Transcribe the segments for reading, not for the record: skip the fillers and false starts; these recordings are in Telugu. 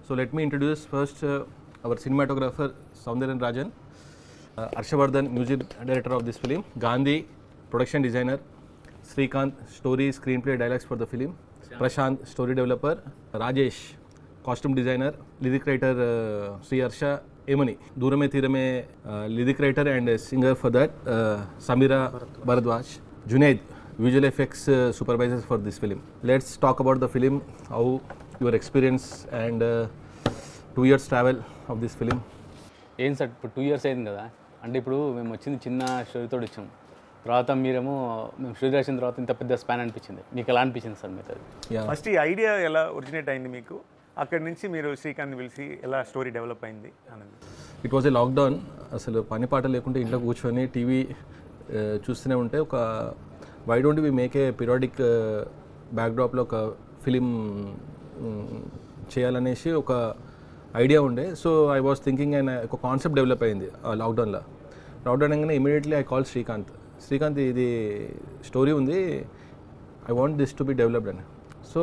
So let me introduce first our cinematographer Soundaryan Rajan, Harshavardhan, music director of this film, Gandhi, production designer, Srikanth, story, screenplay, dialogues for the film, Prashant, story developer, Rajesh, costume designer, lyric writer Sri Harsha Emani, Durame Tirame, lyric writer and singer for that, Samira Bharadwaj, Junaid, visual effects supervisors for this film. Let's talk about the film, how your experience and 2 years travel of this film. ఏం సార్ ఇప్పుడు 2 years అయింది కదా, అంటే ఇప్పుడు మేము వచ్చింది చిన్న స్టోరీతో వచ్చాము, తర్వాత మీరేమో మేము స్టోరీ రాసిన తర్వాత ఇంత పెద్ద స్పాన్ అనిపించింది. మీకు ఎలా అనిపించింది సార్ మీతో? ఫస్ట్ ఈ ఐడియా ఎలా ఒరిజినేట్ అయింది మీకు? అక్కడి నుంచి మీరు శ్రీకాంత్ పిలిచి ఎలా స్టోరీ డెవలప్ అయింది అన్నది. ఇట్ వాజ్ ఏ లాక్డౌన్, అసలు పని పాట లేకుంటే ఇంట్లో కూర్చొని టీవీ చూస్తూనే ఉంటే ఒక why don't we make a periodic బ్యాక్డ్రాప్లో ఒక ఫిలిం చేయాలనేసి ఒక ఐడియా ఉండే. So I was thinking and ఒక కాన్సెప్ట్ డెవలప్ అయింది లాక్డౌన్లో. లాక్డౌన్ అనగానే ఇమీడియట్లీ ఐ కాల్ శ్రీకాంత్ ఇది స్టోరీ ఉంది, I want this to be developed అని. సో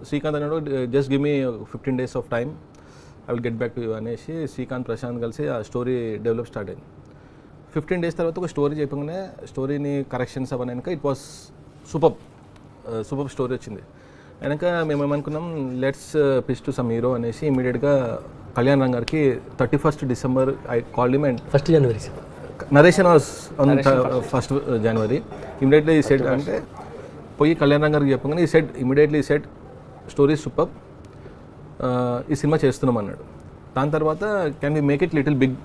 శ్రీకాంత్ అన్నాడు just give me 15 days of time, I will get back to you అనేసి శ్రీకాంత్ ప్రశాంత్ కలిసి ఆ స్టోరీ డెవలప్ స్టార్ట్ అయింది. 15 days తర్వాత ఒక స్టోరీ చెప్పగానే స్టోరీని కరెక్షన్స్ అవన్నాక ఇట్ వాస్ సూపర్ స్టోరీ వచ్చింది. వెనక మేము ఏమనుకున్నాం, let's pitch to some hero అనేసి ఇమీడియట్గా కళ్యాణ్ రామ్ గారికి 31st December I called him and 1st January narration was on 1st January. Immediately ఈ సెట్ అంటే పోయి కళ్యాణ్ రామ్ గారికి చెప్పగానే ఈ set immediately set story super, ఈ సినిమా చేస్తున్నాం అన్నాడు. దాని తర్వాత can we make it little big,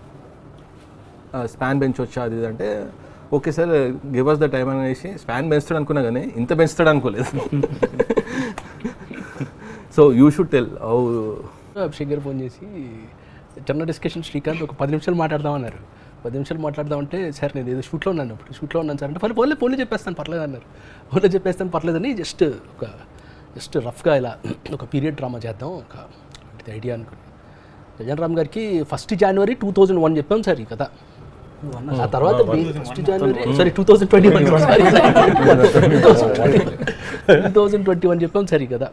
span పెంచొచ్చా అది అంటే okay sir give us the time అనేసి. స్పాన్ పెంచుతాడు అనుకున్నా కానీ ఇంత పెంచుతాడు అనుకోలేదు. So you should tell how. Abhishek గారు ఫోన్ చేసి చిన్న డిస్కషన్, శ్రీకాంత్ ఒక 10 నిమిషాలు మాట్లాడదామన్నారు. 10 నిమిషాలు మాట్లాడదామంటే సార్ నేను ఏదో షూట్లో ఉన్నాను, ఇప్పుడు షూట్లో ఉన్నాను సార్ అంటే ఫోన్లో చెప్పేస్తాను పర్లేదు అన్నారు. ఫోన్లో చెప్పేస్తాను పర్లేదని జస్ట్ రఫ్గా ఇలా ఒక పీరియడ్ డ్రామా చేద్దాం ఒక ఐడియా అనుకుని కళ్యాణ్ రామ్ గారికి 1st January 2001 చెప్పాం సార్ ఈ కథ. ఆ తర్వాత 1st January 2021 చెప్పాం సార్ ఈ కథ.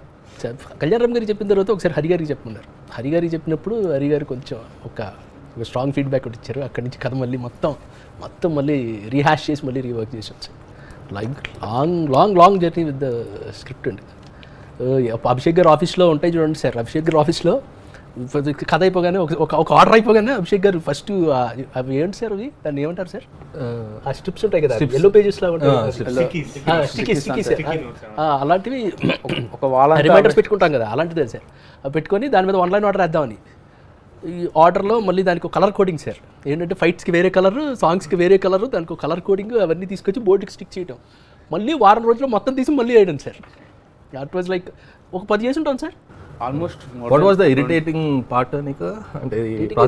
కళ్యాణ్ రామ్ గారికి చెప్పిన తర్వాత ఒకసారి హరి గారికి చెప్పమన్నారు. హరి గారికి చెప్పినప్పుడు హరి గారు కొంచెం ఒక స్ట్రాంగ్ ఫీడ్బ్యాక్ ఒకటి ఇచ్చారు. అక్కడి నుంచి కథ మళ్ళీ మొత్తం మళ్ళీ రీహాష్ చేసి మళ్ళీ రీవర్క్ చేసి వచ్చారు. Like long journey with the script అండి. అభిషేక్ గారు ఆఫీస్లో ఉంటాయి చూడండి సార్, అభిషేక్ గారు ఆఫీస్లో కథ అయిపోగానే ఒక ఆర్డర్ అయిపోగానే అభిషేక్ గారు ఫస్ట్ అవి ఏంటి సార్, అవి దాన్ని ఏమంటారు సార్, ఆ స్ట్రిప్స్ ఉంటాయి కదా ఎల్లో పేజెస్లో అలాంటివి ఒక రిమైండర్స్ పెట్టుకుంటాం కదా, అలాంటిదే సార్. అవి పెట్టుకొని దాని మీద 1 line ఆర్డర్ వేద్దామని. ఈ ఆర్డర్లో మళ్ళీ దానికి ఒక కలర్ కోడింగ్ సార్, ఏంటంటే ఫైట్స్కి వేరే కలరు, సాంగ్స్కి వేరే కలరు, దానికి ఒక కలర్ కోడింగ్ అవన్నీ తీసుకొచ్చి బోర్డుకి స్టిక్ చేయడం, మళ్ళీ వారం రోజుల్లో మొత్తం తీసి మళ్ళీ వేయడం సార్. దట్ వాజ్ లైక్ ఒక 10 years ఉంటాం sir almost. What was the irritating part నీకు అంటే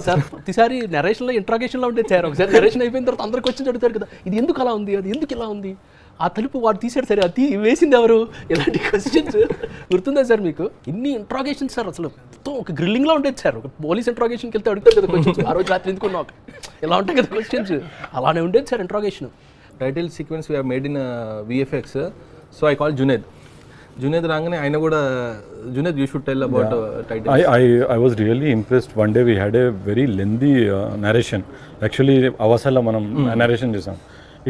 సార్? ప్రతిసారి నరేషన్లో ఇంట్రాగేషన్లో ఉండేది సార్. ఒకసారి నరేషన్ అయిపోయిన తర్వాత అందరూ క్వశ్చన్స్ అడుగుతారు కదా, ఇది ఎందుకు అలా ఉంది, అది ఎందుకు ఇలా ఉంది, ఆ తలుపు వాడు తీసాడు సరే, అది వేసింది ఎవరు, ఇలాంటి క్వశ్చన్స్ గుర్తుందా సార్ మీకు? ఇన్ని ఇంట్రాగేషన్స్ సార్, అసలు మొత్తం ఒక గ్రిల్లింగ్లో ఉండేది సార్. ఒక పోలీస్ ఇంట్రాగేషన్కి వెళ్తే అడుగుతారు కదా క్వశ్చన్స్, ఆ రోజు రాత్రి ఎందుకున్నావు ఇలా ఉంటాయి కదా క్వశ్చన్స్, అలానే ఉండేది sir interrogation. Title sequence we have made in VFX. So I call Junaid రాగానే ఆయన కూడా Junaid you should tell about title. I was really impressed. One day we had a very lengthy narration. Actually అవసరంలో మనం narration చేసాం.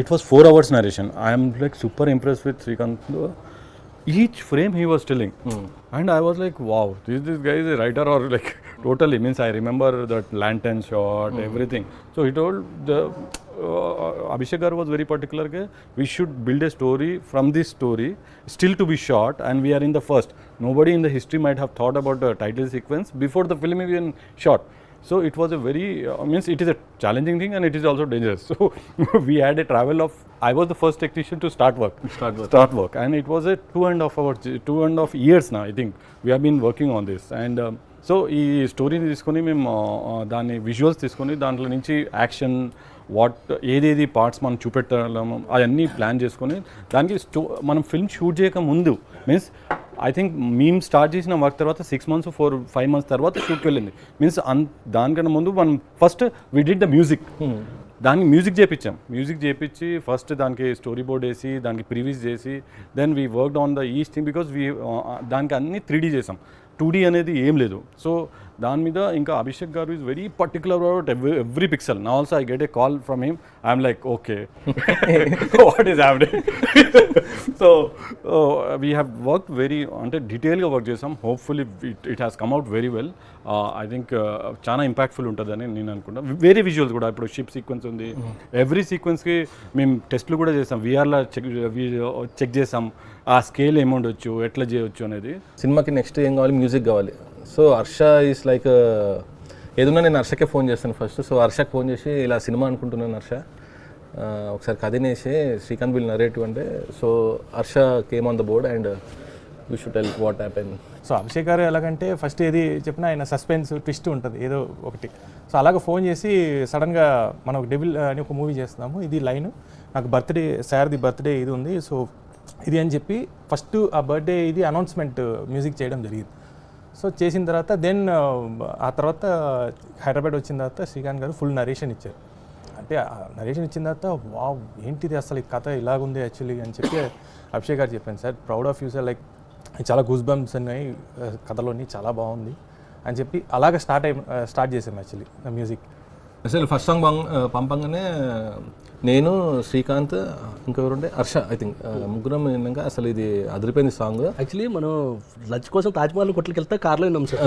It was 4 hours narration. I am like super impressed with Srikanth. Each frame he was telling and I was like wow, this guy is a writer or like totally means I remember that lantern shot everything. So he told the Abhishek Garu was very particular that we should build a story from this story still to be shot and we are in the first. Nobody in the history might have thought about the title sequence before the film even shot. So it was a very means it is a challenging thing and it is also dangerous. So we had a travel of, I was the first technician to start work and it was a 2.5 years now I think we have been working on this. And so ఈ స్టోరీని తీసుకొని మేము దాన్ని విజువల్స్ తీసుకొని దాంట్లో నుంచి యాక్షన్ ఏదేది పార్ట్స్ మనం చూపెట్టలేము అవన్నీ ప్లాన్ చేసుకొని దానికి మనం ఫిల్మ్ షూట్ చేయక ముందు మీన్స్ ఐ థింక్ మేము స్టార్ట్ చేసిన వర్క్ తర్వాత 6 months 4-5 months తర్వాత షూట్కి వెళ్ళింది. మీన్స్ దానికన్నా ముందు మనం first we did the music, దానికి మ్యూజిక్ చేయించి ఫస్ట్ దానికి స్టోరీ బోర్డ్ వేసి దానికి ప్రివ్యూస్ చేసి then we worked on the each thing because దానికి అన్ని 3D చేసాం, 2D అనేది ఏం లేదు. సో దాని మీద ఇంకా Abhishek garu is very particular about every pixel. నా also I get a call from him, I'm like okay what is happening. So we have work very అంటే డీటెయిల్గా వర్క్ చేసాం. Hopefully it has come out very well. I think చాలా ఇంపాక్ట్ఫుల్ ఉంటుందని నేను అనుకుంటాను. వేరే విజువల్స్ కూడా ఇప్పుడు షిప్ సీక్వెన్స్ ఉంది, ఎవ్రీ సీక్వెన్స్కి మేము టెస్ట్లు కూడా చేసాం, వీఆర్లో చెక్ చేసాం ఆ స్కేల్ ఏముండొచ్చు, ఎట్లా చేయొచ్చు అనేది. సినిమాకి నెక్స్ట్ ఏం కావాలి, మ్యూజిక్ కావాలి. సో హర్ష ఈస్ లైక్ ఏదన్నా నేను హర్షకే ఫోన్ చేస్తాను ఫస్ట్. సో హర్షకి ఫోన్ చేసి ఇలా సినిమా అనుకుంటున్నాను హర్ష, ఒకసారి కథనేసి శ్రీకాంత్ విల్ నరేటివ్ అంటే, so Harsha came on the board and you should tell what happen. So Abhishek గారు ఎలాగంటే ఫస్ట్ ఏది చెప్పినా ఆయన సస్పెన్స్ ట్విస్ట్ ఉంటుంది ఏదో ఒకటి. సో అలాగ ఫోన్ చేసి సడన్గా మనం డెవిల్ అని ఒక మూవీ చేస్తున్నాము, ఇది లైన్ నాకు బర్త్డే సార్ది బర్త్డే ఇది ఉంది, సో ఇది అని చెప్పి ఫస్ట్ ఆ బర్త్డే ఇది అనౌన్స్మెంట్ మ్యూజిక్ చేయడం జరిగింది. సో చేసిన తర్వాత దెన్ ఆ తర్వాత హైదరాబాద్ వచ్చిన తర్వాత శ్రీకాంత్ గారు ఫుల్ నరేషన్ ఇచ్చారు. అంటే నరేషన్ ఇచ్చిన తర్వాత వావ్ ఏంటిది అసలు ఈ కథ ఇలాగుంది యాక్చువల్లీ అని చెప్పి అభిషేక్ గారు చెప్పాను, sir proud of you sir, like చాలా గూస్ బంప్స్ ఉన్నాయి కథలోని, చాలా బాగుంది అని చెప్పి అలాగ స్టార్ట్ చేసాం యాక్చువల్లీ మ్యూజిక్. అసలు ఫస్ట్ సాంగ్ పంపంగానే నేను శ్రీకాంత్ ఇంకెవరుంటే హర్ష ఐ థింక్ ముగ్గురం విన్నాక అసలు ఇది అదిరిపోయింది సాంగ్. యాక్చువల్లీ మనం లంచ్ కోసం తాజ్మహల్ కొట్లకి వెళ్తే కార్లో విన్నాం సార్.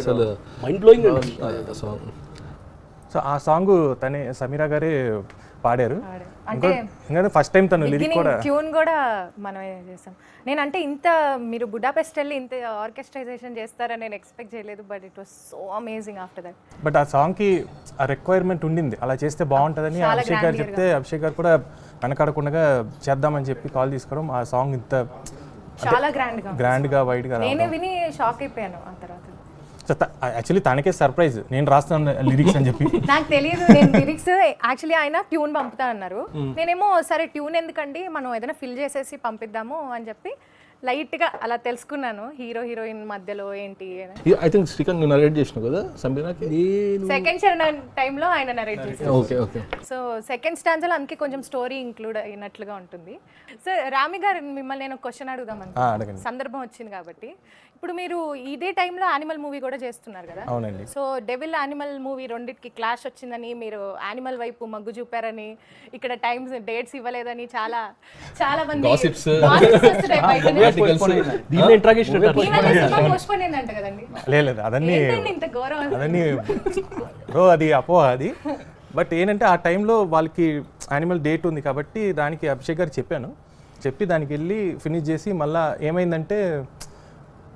అసలు మైండ్ బ్లోయింగ్ సాంగ్. సో ఆ సాంగ్ తనే సమీరా గారే పాడారు. అంటే ఫస్ట్ టైం తను లిరిక్ కూడా ట్యూన్ కూడా మనమే చేసాం. నేనంటే ఇంత మీరు బుడాపెస్ట్ వెళ్ళి ఇంత ఆర్కెస్ట్రైజేషన్ చేస్తారని నేను ఎక్స్పెక్ట్ చేయలేదు, but it was so amazing after that. But ఆ సాంగ్కి ఆ రిక్వైర్మెంట్ ఉండింది, అలా చేస్తే బాగుంటుందని అభిషేక్ గారు చెప్తే అభిషేక్ గారు కూడా వెనకాడకుండా చేద్దామని చెప్పి కాల్ తీసుకోవడం, ఆ సాంగ్ ఇంత చాలా గ్రాండ్గా వైడ్గా. నేనే విని షాక్ అయిపోయాను ఆ తర్వాత. సో యాక్చువల్లీ తనకే సర్ప్రైజ్ నేను రాస్తాను లిరిక్స్ అని చెప్పి. నాకు తెలియదు నేను లిరిక్స్, యాక్చువల్లీ ఆయన ట్యూన్ పంపుతా అన్నారు. నేనేమో సరే ట్యూన్ ఎందుకండి మనం ఏదైనా ఫిల్ చేసేసి పంపిద్దాము అని చెప్పి లైట్గా అలా తెలుసుకున్నాను హీరో హీరోయిన్ మధ్యలో ఏంటి. ఐ థింక్ శ్రీకాంత్ నువ్వు నరేట్ చేసినావు కదా సమీరాకి? సెకండ్ చరణ్ టైంలో ఆయన నరేట్ చేశారు. Okay okay. సో సెకండ్ స్టాండ్లో అందుకే కొంచెం స్టోరీ ఇంక్లూడ్ అయినట్లుగా ఉంటుంది. సో రామి గారు మిమ్మల్ని నేను క్వశ్చన్ అడుగుదామని సందర్భం వచ్చింది కాబట్టి, ఇప్పుడు మీరు ఇదే టైంలో యానిమల్ మూవీ కూడా చేస్తున్నారు కదా? అవునండి. సో డెవిల్ యానిమల్ మూవీ రెండింటికి క్లాష్ వచ్చిందని, మీరు యానిమల్ వైపు మగ్గు చూపారని, ఇక్కడ టైమ్స్ డేట్స్ ఇవ్వలేదని చాలా చాలా మంది లేదు అదన్నీ అది అపోహ అది. బట్ ఏంటంటే ఆ టైంలో వాళ్ళకి యానిమల్ డేట్ ఉంది కాబట్టి దానికి అభిషేక్ గారు చెప్పి దానికి వెళ్ళి ఫినిష్ చేసి మళ్ళీ ఏమైందంటే,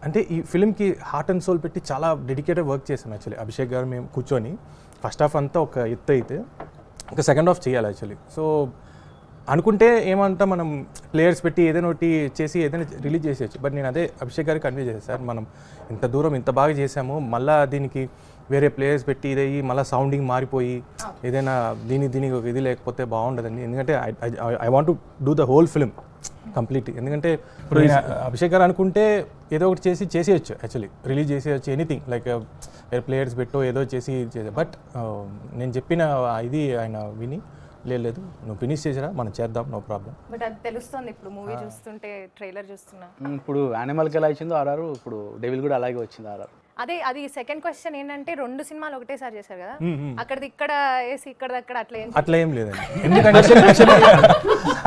అంటే ఈ ఫిల్మ్కి హార్ట్ అండ్ సోల్ పెట్టి చాలా డెడికేటెడ్ వర్క్ చేసాం యాక్చువల్లీ అభిషేక్ గారు మేము కూర్చొని. ఫస్ట్ హాఫ్ అంతా ఒక ఎత్తు అయితే ఇంకా సెకండ్ హాఫ్ చేయాలి యాక్చువల్లీ. సో అనుకుంటే ఏమంటా మనం ప్లేయర్స్ పెట్టి ఏదైనా ఒకటి చేసి ఏదైనా రిలీజ్ చేసేయచ్చు. బట్ నేను అదే అభిషేక్ గారికి కన్వే చేశాను, సార్ మనం ఇంత దూరం ఇంత బాగా చేసాము, మళ్ళీ దీనికి వేరే ప్లేయర్స్ పెట్టి ఇదయ్యి మళ్ళీ సౌండింగ్ మారిపోయి ఏదైనా దీనికి ఒక ఇది లేకపోతే బాగుండదండి. ఎందుకంటే I want to do the whole film complete. ఎందుకంటే ఇప్పుడు అభిషేక్ గారు అనుకుంటే ఏదో ఒకటి చేసేయచ్చు యాక్చువల్లీ, రిలీజ్ చేసేయచ్చు ఎనీథింగ్, లైక్ వేరే ప్లేయర్స్ పెట్టో ఏదో చేసి. బట్ నేను చెప్పిన ఇది ఆయన విని లేదు నువ్వు ఫినిష్ చేసిరా మనం చేద్దాం, నో ప్రాబ్లం. బట్ అది తెలుస్తుంది ఇప్పుడు మూవీ చూస్తుంటే, ట్రైలర్ చూస్తున్నా. ఇప్పుడు యానిమల్కి ఎలా వచ్చిందో ఆర్ఆర్, ఇప్పుడు డెవిల్ కూడా అలాగే వచ్చింది ఆర్ఆర్. అది సెకండ్ క్వశ్చన్ ఏంటంటే, 2 సినిమాలు ఒకటేసారి చేశారు కదా, అక్కడది ఇక్కడ వేసి ఇక్కడది అక్కడ అట్లా ఏం లేదండి. ఎందుకంటే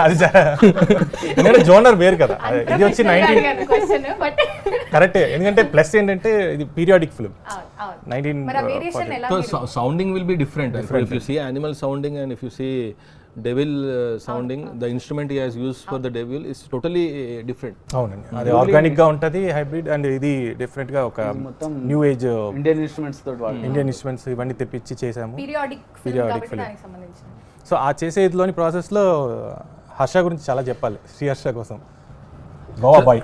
అది జోనర్ వేరు కదా, ఇది వచ్చి 19 కరెక్టే. ఎందుకంటే ప్లస్ ఏంటంటే ఇది periodic film 19. Sounding will be different. If you see animal sounding and if you see devil sounding, the instrument he has used for the devil is totally different. అవునండి, అది ఆర్గానిక్ గా ఉంటది, హైబ్రిడ్, అండ్ ఇది డిఫరెంట్ గా ఒక న్యూ ఏజ్ ఇండియన్ ఇన్స్ట్రుమెంట్స్ ఇవన్నీ తెప్పించి చేసాము, పీరియాడిక్ ఫిల్మ్. సో ఆ చేసే ఇదిలోని ప్రాసెస్లో హర్ష గురించి చాలా చెప్పాలి, శ్రీ హర్ష కోసం గోవా బాయ్.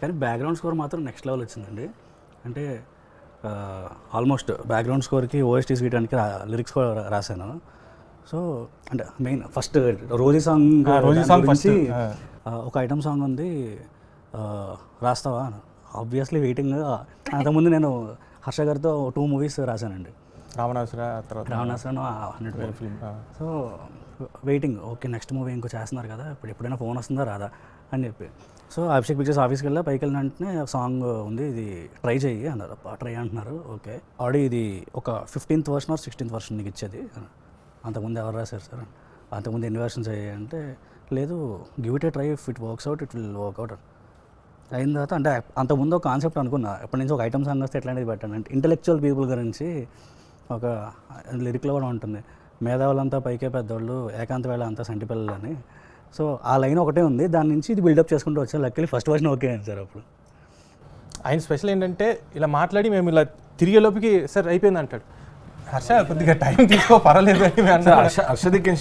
కానీ బ్యాక్గ్రౌండ్ స్కోర్ మాత్రం నెక్స్ట్ లెవెల్ వచ్చిందండి. అంటే ఆల్మోస్ట్ బ్యాక్గ్రౌండ్ స్కోర్కి ఓఎస్టీస్ గీయడానికి లిరిక్స్ కూడా రాశాను. సో అంటే main first Rosie song first ఒక ఐటమ్ సాంగ్ ఉంది, రాస్తావా? Obviously waiting. అంతకుముందు నేను హర్ష గారితో 2 మూవీస్ రాశానండి, Ravanasura 100 film. So waiting, okay next movie ఇంకో చేస్తున్నారు కదా, ఇప్పుడు ఎప్పుడైనా ఫోన్ వస్తుందా రాదా అని చెప్పి. సో అభిషేక్ పిక్చర్స్ ఆఫీస్కి వెళ్ళా, పైకి వెళ్ళిన వెంటనే సాంగ్ ఉంది, ఇది ట్రై చెయ్యి అన్నారు. ట్రై అంటున్నారు. ఓకే, ఆల్రెడీ ఇది ఒక 15th version are 16th version నీకు ఇచ్చేది. అంతకుముందు ఎవరు రాశారు సార్, అంతకుముందు ఎన్ని వర్షన్స్ అయ్యాయి అంటే, లేదు give it A try, if it works out it will work out అయిన తర్వాత. అంటే అంతకుముందు ఒక కాన్సెప్ట్ అనుకున్నా, ఎప్పటి నుంచి ఒక ఐటమ్ సాంగ్ వస్తే ఎట్లాంటిది పెట్టాను అంటే, ఇంటెలెక్చువల్ పీపుల్ గురించి ఒక లిరిక్లో కూడా ఉంటుంది, మేధావులంతా పైకే పెద్దోళ్ళు, ఏకాంత వేళ అంతా సంటి పిల్లలు అని. సో ఆ లైన్ ఒకటే ఉంది, దాని నుంచి ఇది బిల్డప్ చేసుకుంటూ వచ్చాను. లక్కీలీ ఫస్ట్ వర్షన్ ఓకే అయింది సార్. అప్పుడు ఆయన స్పెషల్ ఏంటంటే ఇలా మాట్లాడి మేము ఇలా తిరిగే లోపుకి సార్ అయిపోయింది అంటాడు. హర్ష కొద్దిగా టైం తీసుకో పర్వాలేదు అని. హర్షదికి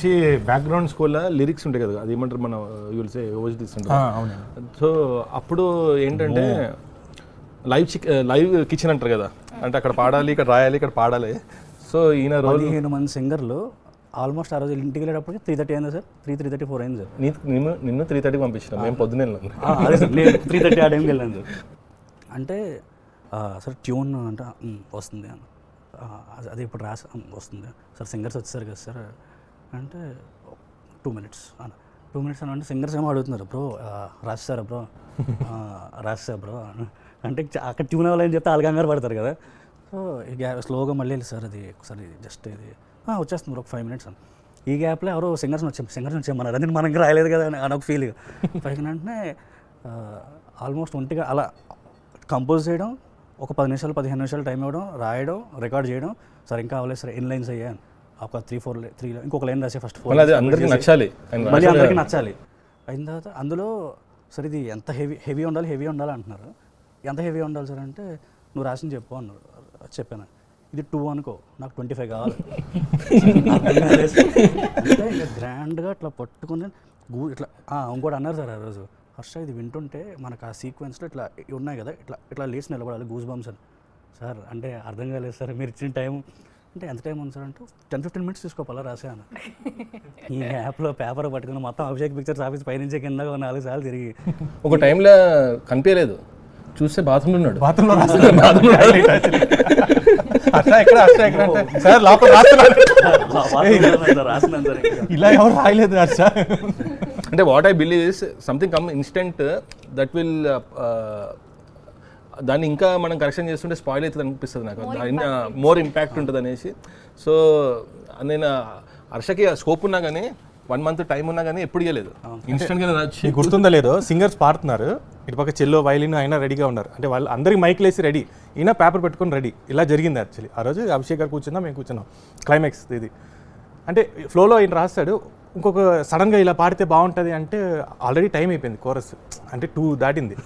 బ్యాక్గ్రౌండ్ స్కోర్లో లిరిక్స్ ఉంటాయి కదా, అది ఏమంటారు మన యూల్సే ఓజ్ తీసుకుంటాం. సో అప్పుడు ఏంటంటే లైవ్ కిచెన్ అంటారు కదా, అంటే అక్కడ పాడాలి, ఇక్కడ రాయాలి, ఇక్కడ పాడాలి. సో ఈయన 15 మంది సింగర్లు ఆల్మోస్ట్ ఆ రోజు ఇంటికి వెళ్ళేటప్పటికి 3:30 అయింది సార్, 3:34 అయింది సార్. నిన్ను 3:30 పంపించిన, మేము పొద్దునే అదే సార్, లేదు 3:30 ఆ టైంకి వెళ్ళాను సార్. అంటే సార్ ట్యూన్ అంటే వస్తుంది అని, అది ఇప్పుడు రాసా వస్తుంది సార్, సింగర్స్ వచ్చేసారు కదా సార్ అంటే 2 minutes అని. 2 minutes అని అంటే సింగర్స్ ఏమో అడుగుతున్నారు, బ్రో రాస్తారా బ్రో, రాస్తా బ్రో అంటే అక్కడ ట్యూన్ అవ్వాలని చెప్తే వాళ్ళు కంగారు పడతారు కదా. సో ఇక స్లోగా మళ్ళీ వెళ్ళి సార్ అది ఒకసారి జస్ట్ ఇది వచ్చేస్తుంది బ్రో, ఒక 5 minutes అని. ఈ గ్యాప్లో ఎవరో సింగర్స్ వచ్చామన్నారు, అది మనకి రాయలేదు కదా అని ఒక ఫీల్. పైకి వెంటనే ఆల్మోస్ట్ ఒంటిగా అలా కంపోజ్ చేయడం, ఒక 10 నిమిషాలు 15 నిమిషాలు టైం ఇవ్వడం, రాయడం, రికార్డ్ చేయడం. సార్ ఇంకా అవ్వలేదు సార్, ఎన్ని లైన్స్ అయ్యాను, ఒక 3 ఇంకొక లైన్ రాసే ఫస్ట్ 4 అందరికీ నచ్చాలి, మళ్ళీ అందరికీ నచ్చాలి. అయిన తర్వాత అందులో సార్ ఇది ఎంత హెవీ ఉండాలి అంటున్నారు. ఎంత హెవీ ఉండాలి సార్ అంటే, నువ్వు రాసింది చెప్పు అన్నారు. చెప్పాను, ఇది 2 అనుకో, నాకు 25 కావాలి. అంటే ఇక గ్రాండ్గా ఇట్లా పట్టుకుని ఇట్లా ఇంకోటి అన్నారు సార్ ఆ రోజు, హర్ష ఇది వింటుంటే మనకు ఆ సీక్వెన్స్లో ఇట్లా ఉన్నాయి కదా, ఇట్లా లేచి నిలబడాలి, గూస్ బంప్స్ అని. సార్ అంటే అర్థం కాలేదు సార్, మీరు ఇచ్చిన టైం అంటే ఎంత టైం ఉంది సార్ అంటే 10-15 minutes తీసుకోవాలా రాసాను. ఈ యాప్లో పేపర్ పట్టుకుని మొత్తం అభిషేక్ పిక్చర్స్ ఆఫీస్ పైనుంచి కింద 4 సార్లు తిరిగి ఒక టైంలో కనిపించలేదు, చూస్తే బాత్రూంలో ఉన్నాడు. సార్ లోపల రాస్తున్నాను రాసినాను సార్. ఇలా ఎవరు రాయలేదు హర్ష. అంటే what I believe is something come instant that will దాన్ని ఇంకా మనం కరెక్షన్ చేస్తుంటే స్పాయిల్ అవుతుంది అనిపిస్తుంది నాకు, మోర్ ఇంపాక్ట్ ఉంటుంది అనేసి. సో నేను హర్షకి స్కోప్ ఉన్నా కానీ 1 month టైం ఉన్నా కానీ ఎప్పుడు ఇవ్వలేదు, ఇన్స్టెంట్గా వచ్చి. గుర్తుందో లేదో, సింగర్స్ పాడుతున్నారు, ఇటుపక్క చెల్లో వైలిన్ అయినా రెడీగా ఉన్నారు, అంటే వాళ్ళు అందరికి మైక్లు వేసి రెడీ, ఈయన పేపర్ పెట్టుకొని రెడీ. ఇలా జరిగింది యాక్చువల్లీ. ఆ రోజు అభిషేక్ గారు కూర్చున్నాం, మేము కూర్చున్నాం, క్లైమాక్స్ ఇది అంటే ఫ్లోలో ఈయన రాస్తాడు, ఇంకొక సడన్గా ఇలా పాడితే బాగుంటుంది అంటే ఆల్రెడీ టైం అయిపోయింది, కోరస్ అంటే 2 దాటింది.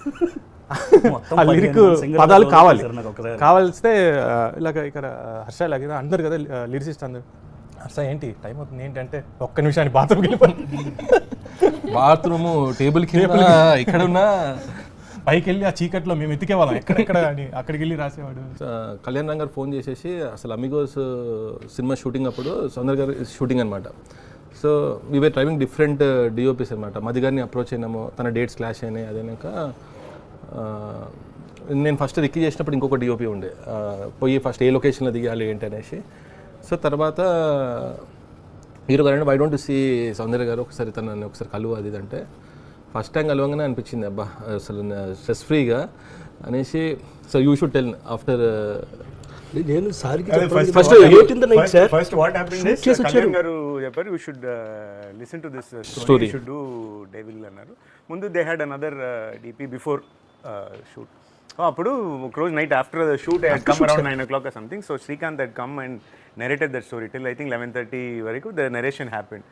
ఆ లిరిక్ పదాలు కావాల్స్తే ఇలాగ ఇక్కడ హర్ష ఇలాగ అందరు కదా లిరిసిస్ట్ అందరు, హర్ష ఏంటి టైం అవుతుంది ఏంటంటే 1 నిమిషాన్ని బాత్రూమ్కి వెళ్ళిపోయి, బాత్రూము టేబుల్ కింద ఇక్కడ ఉన్న పైకి వెళ్ళి ఆ చీకట్లో మేము ఎత్తికే వాళ్ళం ఎక్కడెక్కడ అని, అక్కడికి వెళ్ళి రాసేవాడు. కళ్యాణ్ రామ్ గారు ఫోన్ చేసేసి, అసలు అమిగోస్ సినిమా షూటింగ్ అప్పుడు సౌందర్ గారు షూటింగ్ అనమాట. So we're driving different DOPs అనమాట. మది గారిని అప్రోచ్ అయినాము, తన డేట్స్ క్లాష్ అయినాయి. అదేనాక నేను ఫస్ట్ రిక్కీ చేసినప్పుడు ఇంకొక డిఓపీ ఉండే, పోయి ఫస్ట్ ఏ లొకేషన్లో దిగాలి ఏంటి అనేసి. సో తర్వాత హీరో గారు వై డోంట్ సీ సౌందర్య గారు ఒకసారి తనని ఒకసారి కలువు అది అంటే, ఫస్ట్ టైం కలవగానే అనిపించింది అబ్బా అసలు స్ట్రెస్ ఫ్రీగా అనేసి. So you should tell after నేను first what happened is Kalyan garu చెప్పారు you should listen to this story, you should do Devil అన్నారు. ముందు they had another DP before shoot. అప్పుడు ఒక రోజు night after the shoot I come around 9 o'clock or something. So Srikanth had come and narrated that story till I think 11:30 varaku the narration happened.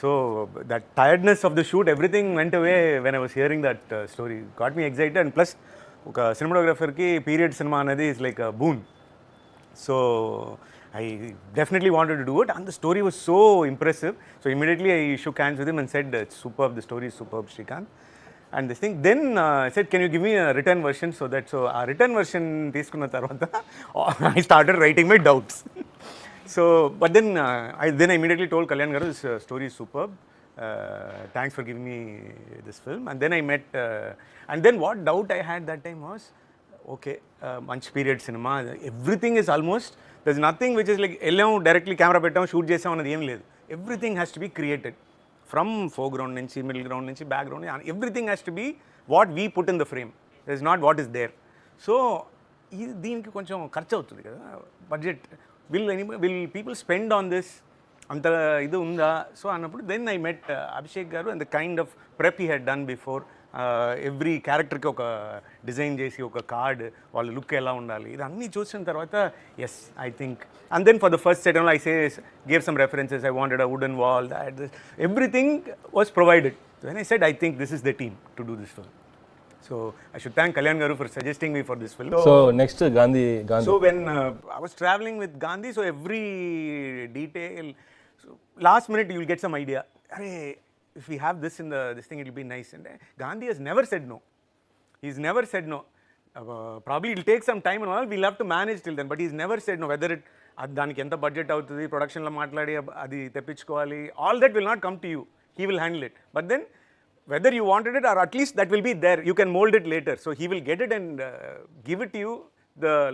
So that tiredness of the shoot, everything went away when I was hearing that story. Got me excited, and plus oka cinematographer ki period cinema anadi is like a boon. So I definitely wanted to do it, and the story was so impressive. So immediately I shook hands with him and said, it's superb, the story is superb, Srikanth. And this thing, then I said, can you give me a written version? So a written version తీసుకున్న తర్వాత I started writing my doubts. So but then I immediately told Kalyan garu, this story is superb, thanks for giving me this film. And then I met and then what doubt I had that time was, okay, మంచి పీరియడ్ సినిమా, everything is almost, there is nothing which is like వెళ్ళాము డైరెక్ట్లీ కెమెరా పెట్టాము షూట్ చేసాం అన్నది ఏం లేదు. Everything has to be created from foreground నుంచి మిడిల్ గ్రౌండ్ నుంచి background, everything has to be what we put in the frame, it is not what is there. So దీనికి కొంచెం ఖర్చు అవుతుంది కదా budget. Will people spend on this, అంత ఇది ఉందా? సో అన్నప్పుడు దెన్ ఐ మెట్ అభిషేక్ గారు and the kind of prep he had done before. Every క్యారెక్టర్కి ఒక డిజైన్ చేసి ఒక కార్డ్, వాళ్ళ లుక్ ఎలా ఉండాలి, ఇది అన్నీ చూసిన తర్వాత yes I think. And then for the first set I gave some references. I wanted a wooden wall, that this, everything was provided. When I said I think this is the team to do this film. So I should thank Kalyan Garu for suggesting me for this film. So next Gandhi. So when I was traveling with Gandhi, so every detail, so last minute you will get some idea. Arey, if we have this in this thing, it will be nice. And Gandhi has never said no. He's never said no. Probably it will take some time and all. We'll have to manage till then. But he's never said no. Whether it దానికి ఎంత బడ్జెట్ అవుతుంది, ప్రొడక్షన్లో మాట్లాడి అది తెప్పించుకోవాలి, all that will not come to you. He will handle it. But then whether you wanted it or at least that will be there, you can mold it later. So he will get it and give it to you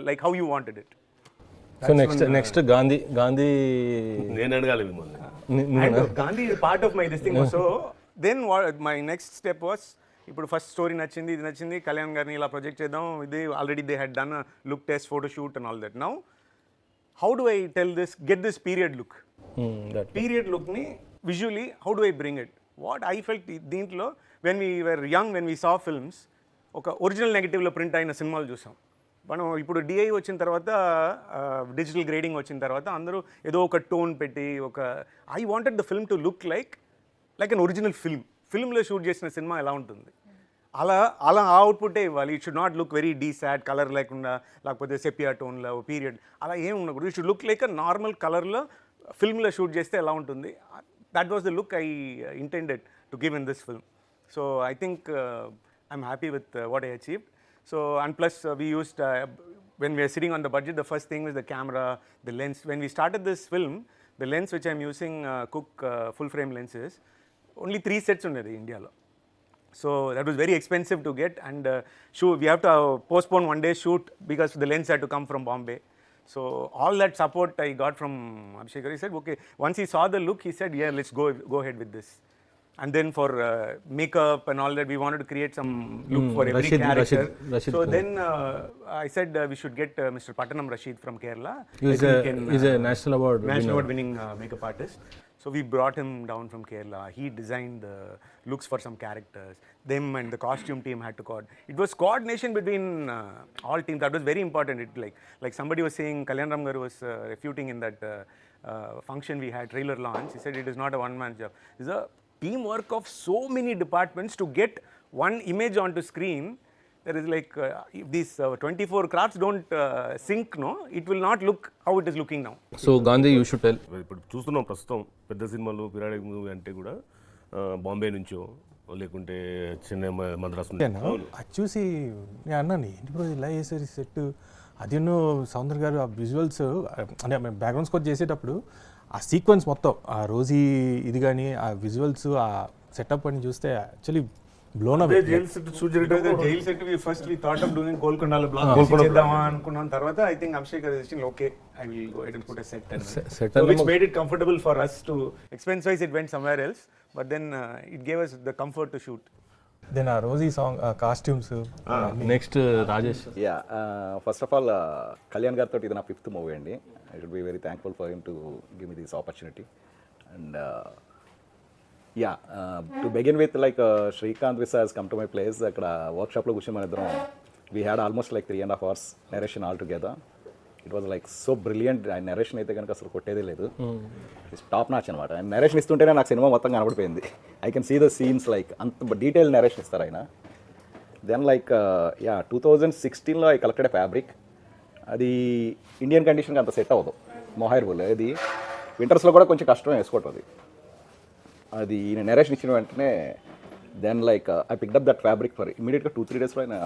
like how you wanted it. So next Gandhi నేను అడగాలి మిమ్మల్ని. And Gandhi is part of my this thing. So then my next step was, ఇప్పుడు ఫస్ట్ స్టోరీ నచ్చింది, ఇది నచ్చింది, కళ్యాణ్ గారిని ఇలా ప్రొజెక్ట్ చేద్దాం, ఇది already they had done look test, photo shoot and all that. Now how do I tell this, get this period look? Period look ni visually, how do I bring it? What I felt దీంట్లో when we were young, when we saw films, ఒక ఒరిజినల్ నెగటివ్లో ప్రింట్ అయిన సినిమాలు చూసాం. మనం ఇప్పుడు డిఐ వచ్చిన తర్వాత, డిజిటల్ గ్రేడింగ్ వచ్చిన తర్వాత అందరూ ఏదో ఒక టోన్ పెట్టి I wanted the film to look like an original ఫిల్మ్లో షూట్ చేసిన సినిమా ఎలా ఉంటుంది అలా ఆ అవుట్పుట్టే ఇవ్వాలి. It should not look very desat, colour లేకుండా, లేకపోతే సెపియా టోన్లో పీరియడ్ అలా ఏం ఉండకూడదు. It should look like a normal కలర్లో ఫిల్మ్లో షూట్ చేస్తే ఎలా ఉంటుంది, that was the look I intended to give in this film. So I think I'm happy with what I achieved. So and plus we used, when we are sitting on the budget, the first thing was the camera, the lens. When we started this film, the lens which I'm using, Cook full frame lenses, only 3 sets ఉండేది ఇండియాలో. So that was very expensive to get, and shoot, we have to postpone one day shoot because the lens had to come from Bombay. So all that support I got from Abhishek. He said, okay, once he saw the look, he said, yeah, let's go ahead with this. And then for makeup and all that, we wanted to create some look for every character. Rashid so then I said we should get Mr. Pattanam Rashid from Kerala. He's a national award winning makeup artist. So we brought him down from Kerala. He designed the looks for some characters. Them and the costume team had to it was coordination between all teams. That was very important. It like somebody was saying, Kalyan Ram Garu was refuting in that function we had, trailer launch. He said it is not a one-man job. It's a teamwork of so many departments to get one image onto screen. There is like if these 24 crafts don't sync, no, it will not look how it is looking now. So Gandhi, you should tell. ఇప్పుడు చూస్తున్నాం ప్రస్తుతం పెద్ద సినిమాలు, పిరాడిక్ మూవీ అంటే కూడా బాంబే నుంచో లేకుంటే చెన్నై, మద్రాసు నుంచి. అది చూసి నేను అన్నాను, ఏంటి బ్రో ఇలా వేసారు సెట్. అదేనో సౌందర్ గారు ఆ విజువల్స్ అంటే బ్యాక్గ్రౌండ్ స్కోర్ చేసేటప్పుడు ఆ సీక్వెన్స్ మొత్తం, ఆ రోజీ ఇది కానీ ఆ విజువల్స్, ఆ సెటప్ అని చూస్తే actually blown away. Jail set first we thought of doing గోల్కొండలో బ్లాక్ చేద్దామా అనుకున్నాం. తర్వాత I think Abhishek garu suggestion, okay I will go and put a set which made it comfortable for us to, expense wise it went somewhere else, but then it gave us the comfort to shoot. Then ఆ రోజీ సాంగ్, ఆ costumes. Next Rajesh. Yeah, first of all Kalyan గారితో ఇది నా 5th మూవీ అండి. I should be very thankful for him to give me this opportunity. And yeah, to begin with like Srikanth Vissa has come to my place. అక్కడ వర్క్షాప్లో కూర్చొని మన ఇద్దరం we had almost like 3.5 hours narration all together. It was like so brilliant. ఆయన నెరేషన్ అయితే కనుక అసలు కొట్టేదే లేదు, టాప్ నాచ్ అనమాట. ఆయన నెరేషన్ ఇస్తుంటేనే నాకు సినిమా మొత్తం కనబడిపోయింది. I can see the scenes, like అంత డీటెయిల్ నెరేషన్ ఇస్తారు ఆయన. దెన్ లైక్ యా, 2016లో ఐ కలెక్టెడ్ ఫ్యాబ్రిక్. అది ఇండియన్ కండిషన్కి అంత సెట్ అవ్వదు, మొహైర్ బుల్. అది వింటర్స్లో కూడా కొంచెం కష్టం వేసుకోవటం. అది ఈయన నెరేషన్ ఇచ్చిన వెంటనే then like I picked up that fabric for ఇమీడియట్గా 2-3 daysలో ఆయన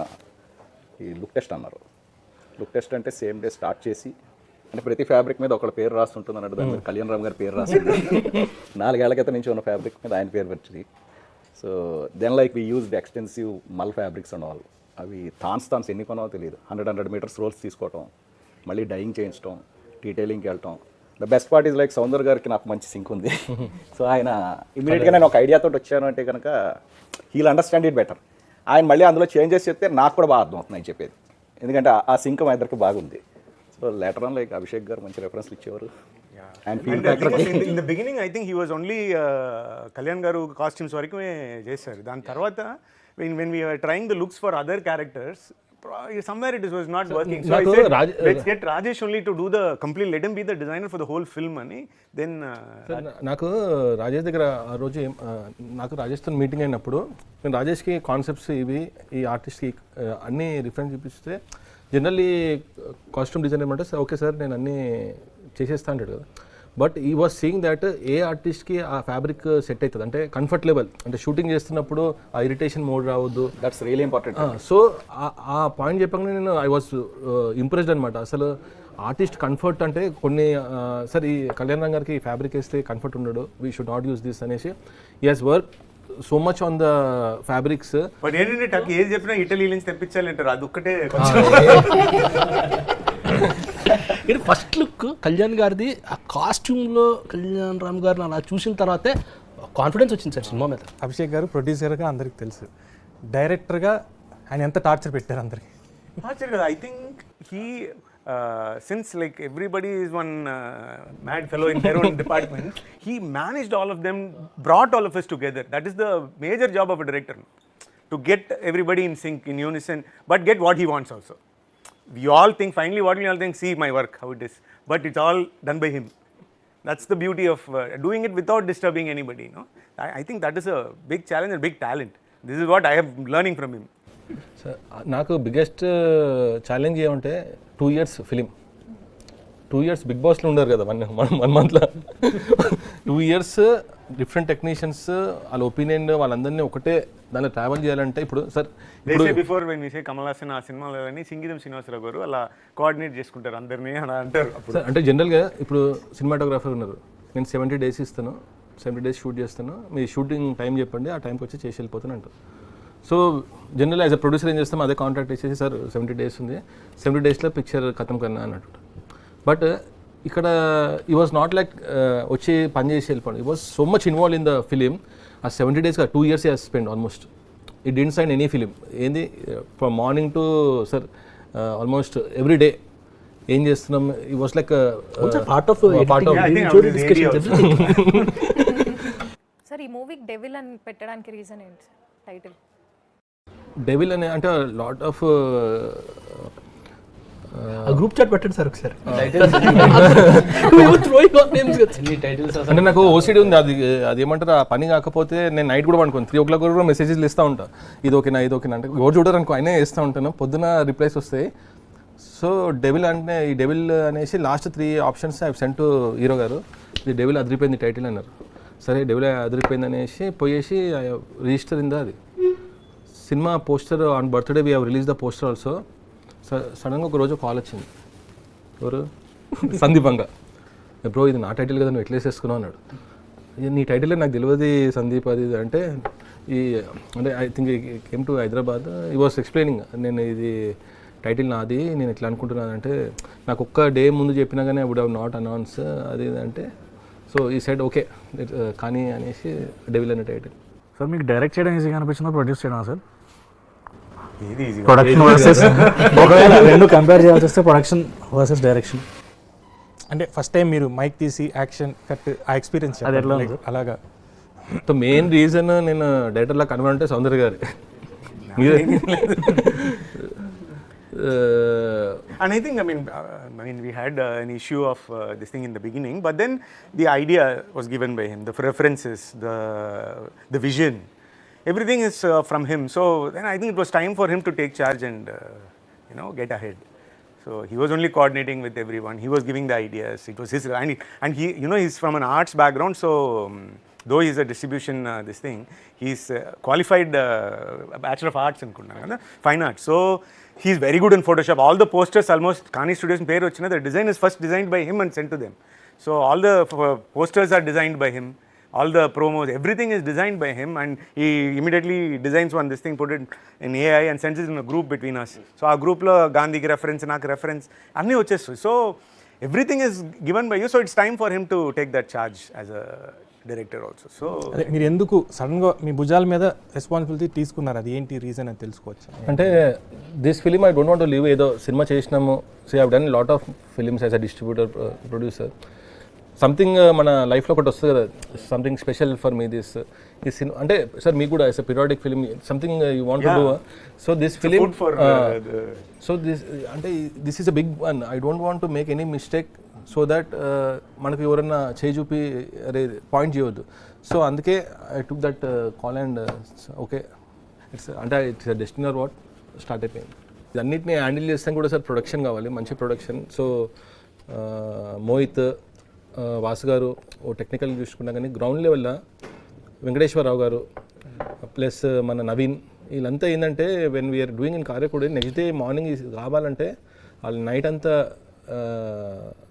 ఈ లుక్ టెస్ట్ అన్నారు. లుక్ టెస్ట్ అంటే సేమ్ డే స్టార్ట్ చేసి, అంటే ప్రతి ఫ్యాబ్రిక్ మీద ఒకళ్ళ పేరు రాస్తుంటుంది అన్నట్టు దాని మీద కళ్యాణ్ రామ్ గారి పేరు రాసింది. 4 ఏళ్ల క్రితం నుంచి ఉన్న ఫ్యాబ్రిక్ మీద ఆయన పేరు వచ్చింది. So then like we used extensive mull fabrics and all. అవి థాన్స్ ఎన్ని కొనవో తెలియదు. 100 meters రోల్స్ తీసుకోవటం, మళ్ళీ డైయింగ్ చేయించడం, డీటెయిలింగ్కి వెళ్ళటం, the best part is like Soundar గారికి నాకు మంచి సింక్ ఉంది. సో ఆయన ఇమీడియట్గా నేను ఒక ఐడియాతో వచ్చాను అంటే కనుక హీల్ అండర్స్టాండ్ ఇట్ బెటర్. ఆయన మళ్ళీ అందులో చేంజెస్ చెప్తే నాకు కూడా బాగా అర్థం అవుతుంది చెప్పేది, ఎందుకంటే ఆ సింక్ మా ఇద్దరికి బాగుంది. So later on like Abhishek గారు మంచి రెఫరెన్స్లు ఇచ్చేవారు. And in the beginning, I think he was only Kalyan garu costumes వరకే చేశారు. దాని తర్వాత when we were trying the looks for other characters, somewhere it was not working. So I said, let's get Rajesh only to do the complete, let him be the designer for the whole film అని. Then నాకు రాజేష్ దగ్గర ఆ రోజు నాకు రాజేష్తో మీటింగ్ అయినప్పుడు నేను రాజేష్కి కాన్సెప్ట్స్ ఇవి ఈ ఆర్టిస్ట్కి అన్నీ రిఫరెన్స్ చూపిస్తే జనరల్లీ కాస్ట్యూమ్ డిజైన్ ఏమంటే సార్ ఓకే సార్ నేను అన్నీ చేసేస్తా అంటాడు కదా. బట్ ఈ వాజ్ సీయింగ్ దట్ ఏ ఆర్టిస్ట్కి ఆ ఫ్యాబ్రిక్ సెట్ అవుతుంది అంటే కంఫర్ట్ లెవెల్, అంటే షూటింగ్ చేస్తున్నప్పుడు ఆ ఇరిటేషన్ మోడ్ రావద్దు. That's really important. సో ఆ పాయింట్ చెప్పగానే నేను ఐ వాజ్ ఇంప్రెస్డ్ అనమాట. అసలు ఆర్టిస్ట్ కంఫర్ట్ అంటే కొన్ని సార్ ఈ కళ్యాణ్ రామ్ గారికి ఫ్యాబ్రిక్ వేస్తే కంఫర్ట్ ఉండడు, we should not use this అనేసి ఈ has work so much on the fabrics. But ఏంటంటే టక్ ఏది చెప్పినా ఇటలీ నుంచి తెప్పించాలి అంటారు, అది ఒక్కటే ఇది ఫస్ట్ లుక్ కళ్యాణ్ గారిది. ఆ కాస్ట్యూమ్లో కళ్యాణ్ రామ్ గారిని అలా చూసిన తర్వాతే కాన్ఫిడెన్స్ వచ్చింది సార్ సినిమా మీద. అభిషేక్ గారు ప్రొడ్యూసర్గా అందరికి తెలుసు, డైరెక్టర్గా ఆయన ఎంత టార్చర్ పెట్టారు అందరికి. టార్చర్ కదా, I think he since like everybody is one mad fellow in their own department, he managed all of them, brought all of us together. That is the major job of a director, to get everybody in sync, in unison, but get what he wants also. We all think, finally what we all think, see my work, how it is, but it's all done by him. That's the beauty of doing it without disturbing anybody, you know. I think that is a big challenge and big talent. This is what I am learning from him. Sir నాకు బిగ్గెస్ట్ ఛాలెంజ్ ఏమంటే 2 years ఫిలిం, 2 years బిగ్ బాస్లో ఉండరు కదా 1 monthలో 2 years డిఫరెంట్ టెక్నీషియన్స్ వాళ్ళ ఒపీనియన్ వాళ్ళందరినీ ఒకటే దాన్ని ట్రావెల్ చేయాలంటే ఇప్పుడు సార్ బిఫోర్ వెన్ విసే కమల్ హాసన్ ఆ సినిమాలని సింగీతం శ్రీనివాసరావు గారు అలా కోఆర్డినేట్ చేసుకుంటారు అందరినీ అని అంటారు. అంటే జనరల్గా ఇప్పుడు సినిమాటోగ్రాఫర్ ఉన్నారు, నేను 70 days ఇస్తాను, 70 days షూట్ చేస్తాను, మీ షూటింగ్ టైం చెప్పండి ఆ టైంకి వచ్చి చేసి వెళ్ళిపోతాను అంటారు. So general as a producer ఏం చేస్తాం, అదే కాంట్రాక్ట్ ఇచ్చేసి సార్ 70 days ఉంది, 70 daysలో పిక్చర్ ఖతం కన్నా అన్నట్టు. బట్ ఇక్కడ ఈ వాజ్ నాట్ లైక్ వచ్చి పని చేసి వెళ్ళిపోండి, he was so much involve in the film. ఆ 70 days 2 years has spend almost. It didn't sign any film. ఏంది from morning to sir almost every day ఏం చేస్తున్నాం, he was like part of sir. ఈ మూవీకి డెవిల్ అని పెట్టడానికి రీజన్ ఏంటి సార్ టైటిల్? డెవిల్ అనే అంటే లాట్ ఆఫ్ గ్రూప్ చాట్ పెట్టండి సార్ ఒకసారి. అంటే నాకు ఓసిడి ఉంది, అది ఏమంటారు ఆ పని కాకపోతే నేను నైట్ కూడా పడుకోను, 3 o'clock కూడా మెసేజెస్ ఇస్తూ ఉంటాను, ఇది ఓకేనా ఇది ఓకేనా అంటే ఎవరు చూడరు అనుకో అయినా వేస్తూ ఉంటాను, పొద్దున రిప్లైస్ వస్తాయి. సో డెవిల్ అంటే ఈ డెవిల్ అనేసి last 3 options I sent to hero గారు, ఇది డెవిల్ అదిరిపోయింది టైటిల్ అన్నారు. సరే డెవిల్ అదిరిపోయింది అనేసి పోయేసి రిజిస్టర్ ఇందా అది cinema poster on birthday we have release the poster also. సడన్గా ఒక రోజు కాల్ వచ్చింది, ఎవరు సందీపంగా, బ్రో ఇది నా టైటిల్ కదా నువ్వు ఎట్లా వేసేసుకున్నావు అన్నాడు. నీ టైటిల్ నాకు తెలియదు సందీప్ అది అంటే ఈ అంటే I think came to Hyderabad, ఈ వాస్ ఎక్స్ప్లెయినింగ్ నేను ఇది టైటిల్ నాది నేను ఎట్లా అనుకుంటున్నాను అంటే నాకు ఒక్క డే ముందు చెప్పినా కానీ I would have not announce అది అంటే. సో ఈ సైడ్ ఓకే కానీ అనేసి డెవిల్ అనే టైటిల్. సార్ మీకు డైరెక్ట్ చేయడం ఈజీగా అనిపించిందా ప్రొడ్యూస్ చేయడం సార్? ఇది ఈజీ ప్రొడక్షన్ వర్సెస్ ఒకవేళ రెండు కంపేర్ చేయాల్సి వస్తే ప్రొడక్షన్ వర్సెస్ డైరెక్షన్ అంటే ఫస్ట్ టైం మీరు మైక్ తీసి యాక్షన్ కట్ ఆ ఎక్స్పీరియన్స్ అది ఎట్లా అలాగా. సో మెయిన్ రీజన్ నేను డైరెక్టర్లా కనుగొనంటే సౌందర్య గారు. And I think, I mean, we had an issue of this thing in the beginning, but then the idea was given by him, the references, the vision, everything is from him. So then I think it was time for him to take charge and get ahead. So he was only coordinating with everyone. He was giving the ideas. It was his, and he, he's from an arts background. So though he's a distribution this thing, he's qualified Bachelor of Arts in Fine Arts. So he's very good in Photoshop. All the posters almost Kani Studios in Peru, the design is first designed by him and sent to them. So all the posters are designed by him. All the promos, everything is designed by him, and he immediately designs this thing, put it in AI and sends it in a group between us. So our group lo Gandhi ki reference, nak reference, anni vachesthu. So everything is given by you, so it's time for him to take that charge as a director also. So అదే మీరు ఎందుకు సడన్గా మీ భుజాల మీద రెస్పాన్సిబిలిటీ తీసుకున్నారు, అది ఏంటి రీజన్ అని తెలుసుకోవచ్చు? అంటే this film I don't want to leave, ఏదో సినిమా చేసినాము, so I have done lot of films as a distributor producer. Something మన లైఫ్లో ఒకటి వస్తుంది కదా, something special for me this ఈ సినిమా అంటే సార్ మీకు కూడా as a periodic film something you want to do. So this film so this అంటే this is a big one. I don't want to make any mistake so that మనకు ఎవరన్నా చేయి చూపి అరే పాయింట్ చేయవద్దు. సో అందుకే I took that call and okay it's అంటే it's destiny or what start అయిపోయింది. ఇదన్నిటిని హ్యాండిల్ చేస్తాం కూడా సార్ ప్రొడక్షన్ కావాలి, మంచి ప్రొడక్షన్. సో మోహిత్, వాసు గారు ఓ టెక్నికల్ చూసుకున్నా కానీ గ్రౌండ్ లెవెల్లో వెంకటేశ్వరరావు గారు ప్లస్ మన నవీన్ వీళ్ళంతా ఏంటంటే when we are doing in Karepudi next day morning కావాలంటే వాళ్ళు నైట్ అంతా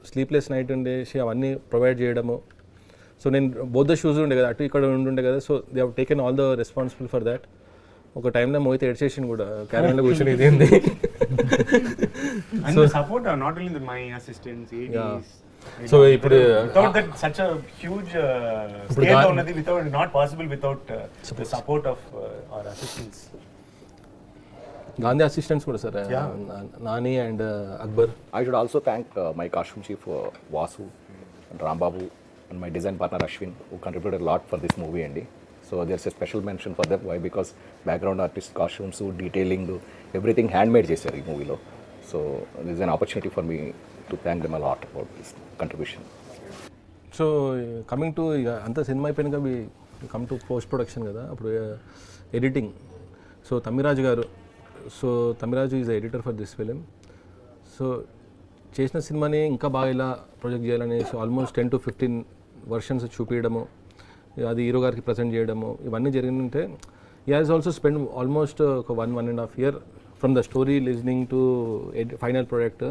స్లీప్లెస్ నైట్ ఉండేసి అవన్నీ ప్రొవైడ్ చేయడము. సో నేను బోత్ ద షూస్ ఉండే కదా, అటు ఇక్కడ ఉండే కదా, so they have taken all the responsible for that. ఒక టైంలో మోహిత్ ఎడ్చేషన్ కూడా క్యారెన్లో కూర్చొని ఇదేంది. and the support are not only my assistants, ADs. So ఇప్పుడు Without that such a huge scale ఉన్నది, without not possible without the support of our assistants. Gandhi assistants కూడా sir, Nani and Akbar. I should also thank my costume chief Vasu and Rambabu and my design partner Ashwin, who contributed a lot for this movie అండి. So there's a special mention for them. Why? Because background artist, costumes, detailing, everything handmade చేశారు ఈ మూవీలో. So this is an opportunity for me to thank them a lot about this contribution. So coming to అంత సినిమా అయిపోయినాక we come to post production కదా, అప్పుడు ఎడిటింగ్. సో తమ్మిరాజు గారు, so Thammiraju is editor for this film. So చేసిన సినిమాని ఇంకా బాగా ఇలా ప్రొజెక్ట్ చేయాలని ఆల్మోస్ట్ 10 to 15 వర్షన్స్ చూపించడము, అది హీరో గారికి ప్రజెంట్ చేయడము, ఇవన్నీ జరిగిందంటే he has also spend almost ఒక 1.5 year from the story listening to final product.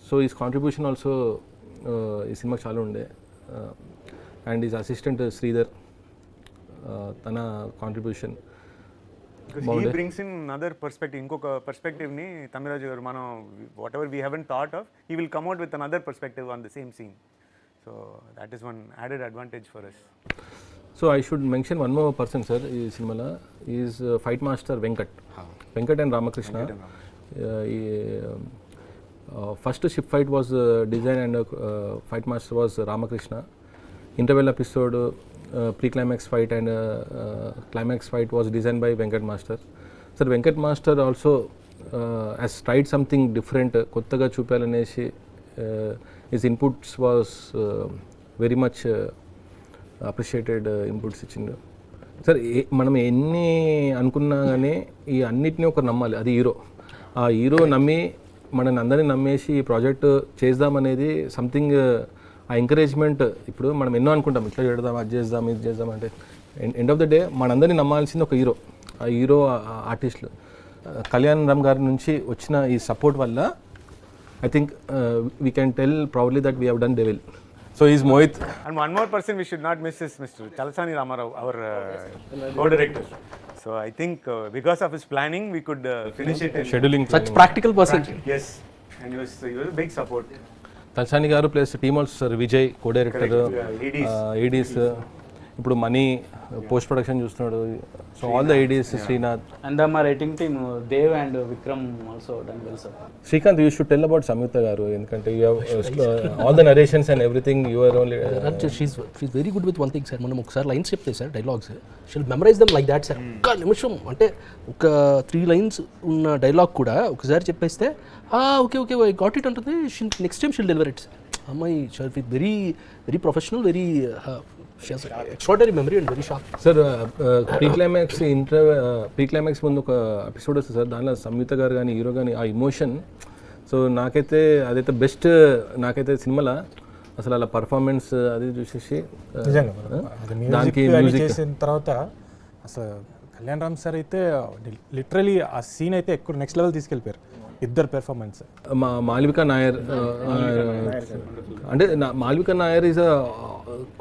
So is contribution also ఈ సినిమాకి చాలా ఉండే. అండ్ ఈజ్ అసిస్టెంట్ శ్రీధర్, తన contribution He brings in another perspective, ఇంకొక perspective ని తమ్మిరాజు గారు, మనం whatever we haven't thought of, he will come out with another perspective on the same scene. So that is one added advantage for us. So I should mention one more person sir ఈ సినిమాలో, is fight master Venkat and Ramakrishna. ఈ first ship fight was design and fight master was Ramakrishna. Interval episode, pre climax fight and climax fight was design by Venkat master. Sir Venkat master also has tried something different, కొత్తగా చూపాలనేసి his inputs was very much appreciated inputs ఇచ్చిండు. సార్ మనం ఎన్ని అనుకున్నా కానీ ఈ అన్నిటినీ ఒకరు నమ్మాలి, అది హీరో. ఆ హీరో నమ్మి మనని అందరినీ నమ్మేసి ఈ ప్రాజెక్ట్ చేద్దామనేది సంథింగ్, ఆ ఎంకరేజ్మెంట్. ఇప్పుడు మనం ఎన్నో అనుకుంటాం, ఇట్లా చేద్దాం, అది చేద్దాం, ఇది చేద్దాం అంటే ఎండ్ ఆఫ్ ద డే మనందరినీ నమ్మాల్సింది ఒక హీరో. ఆ హీరో ఆర్టిస్టులు కళ్యాణ్ రామ్ గారి నుంచి వచ్చిన ఈ సపోర్ట్ వల్ల I think we can tell proudly that we have done Devil. So he's Mohit. And one more person we should not miss is Mr. Chalasani Ramarao, our co-director. So I think because of his planning, we could finish it. Scheduling. Such practical person. Yes, and he was a big support. Talsani garu plus team also sir Vijay, co-director, ADs. ఇప్పుడు మనీ పోస్ట్ ప్రొడక్షన్ చూస్తున్నాడు. So all the ideas Srinath and మా writing team Dev and Vikram also done well sir. Srikanth you should tell about Samyuktha garu, ఎందుకంటే you have all the narrations and everything you are only. She's very good with one thing sir. మనం ఒకసారి లైన్స్ చెప్తే sir dialogues she'll memorise them like that sir. ఒక్క నిమిషం అంటే ఒక 3 lines ఉన్న డైలాగ్ కూడా ఒకసారి చెప్పేస్తే okay okay I got it అంటుంది. Next time she'll deliver it sir. అమ్మాయి very very professional, very extraordinary memory and very sharp. Sir pre climax ముందు ఒక ఎపిసోడ్ వస్తుంది సార్, దానిలో సంయుక్త గారు కానీ హీరో కానీ ఆ ఇమోషన్. సో నాకైతే అదైతే బెస్ట్, నాకైతే సినిమాలో అసలు అలా పర్ఫార్మెన్స్ అది చూసేసి దానికి మ్యూజిక్ చేసిన తర్వాత అసలు కళ్యాణ్ రామ్ సార్ అయితే లిటరలీ ఆ సీన్ అయితే ఎక్కువ నెక్స్ట్ లెవెల్ తీసుకెళ్ళిపోయారు ఇద్దరు పెర్ఫార్మెన్స్. మాల్వికా నాయర్ అంటే Malvika Nair is a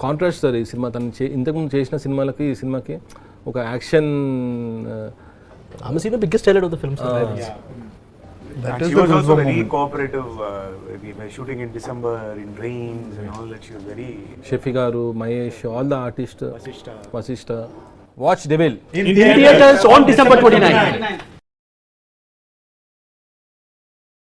contrast sir ఈ సినిమా. తను ఇంతకుముందు చేసిన సినిమాలకి ఈ సినిమాకి ఒక యాక్షన్. ఆమె scene biggest highlight of the film sir. And she was also very cooperative. We were shooting in December in rains and all that. She was very Shafi garu, Mahesh, all the artist, Vasishta. Watch Devil In theaters on December 29.